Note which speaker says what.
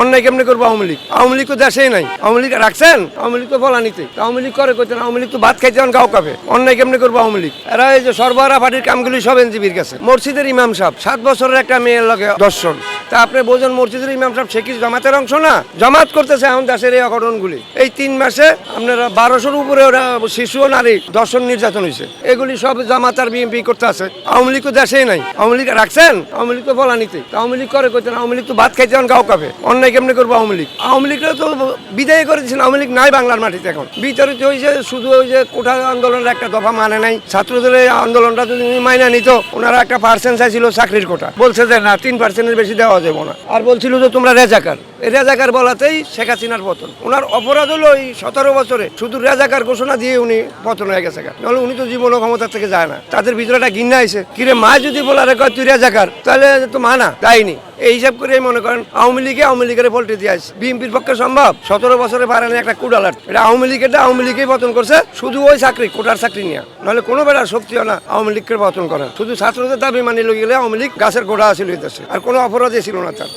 Speaker 1: অন্যায় কেমনি করবো আওয়ামী লীগ? আওয়ামী লীগ তো দেশেই নাই। আওয়ামী লীগ রাখছেন? আওয়ামী লীগ তো ফলানিতে। আওয়ামী লীগ করে কইতেন, আওয়ামী লীগ তো ভাত খাইতে গাও কাপে। অন্যায় কেমনি করবো আওয়ামী লীগ? এরা এই যে সরবরাহ পার্টির কামগুলি সব এনজিবির কাছে। মসজিদের ইমাম সাহেব 7 বছরের একটা মেয়ের লগে দর্শন। তা আপনি বোঝেন মসজিদের ইমাম সাহেব সে কি জামাতের অংশ না? জামাত করতেছে এখন দেশের এই অঘটনগুলি। এই 3 মাসে আপনারা 1200-র উপরে ওরা শিশু ও নারী দর্শন নির্যাতন হয়েছে। এগুলি সব জামাত আর বিএনপি করতে আছে। আওয়ামী লীগ তো দেশেই নাই। আওয়ামী লীগ রাখছেন? আওয়ামী লীগ তো ফলানিতে। আওয়ামী লীগ করে কইতেন, আওয়ামী লীগ তো ভাত খাইতে গাও কাপে। অন্যায় কেমনি করবো আওয়ামী লীগ? আওয়ামী লীগরা তো বিদায় করে দিয়েছেন। আওয়ামী লীগ নাই বাংলার মাটিতে এখন। বিতাড়িত হয়েছে শুধু ওই যে কোঠা আন্দোলনের একটা দফা মানে নাই। ছাত্রদের এই আন্দোলনটা যদি মাইনা নিত, ওনারা একটা পার্সেন্ট চাইছিল চাকরির কোটা, বলছে যে না 3%-এর বেশি দেওয়া যাবে না। আর বলছিল যে তোমরা রেজাকার। এই রেজাকার বলাতেই শেখ হাসিনার পতন। ওনার অপরাধ হলো এই 17 বছরে শুধু রেজাকার ঘোষণা দিয়ে উনি পতন হয়ে গেছে। নাহলে উনি তো জীবন ক্ষমতা থেকে যায় না। তাদের ভিতরে একটা ঘৃণা আছে। কিরে মা যদি বলারে কয় তুই রেজাকার, তাহলে তো মানা যায়নি। এই হিসাব করে মনে করেন আওয়ামী লীগের ভোল্টে দিয়ে আসছে। বিএনপির পক্ষে সম্ভব? 17 বছরে পারেন একটা কুড়ালার। এটা আওয়ামী লীগেই পতন করছে, শুধু ওই চাকরি, কোটার চাকরি নিয়ে। নাহলে কোনো বেড়ার শক্তিও না আওয়ামী লীগকে পতন করা। শুধু ছাত্রদের দাবি মানি গেলে আওয়ামী লীগ গাছের গোড়া ছিল এই দেশে, আর কোনো অপরাধই ছিল না তার।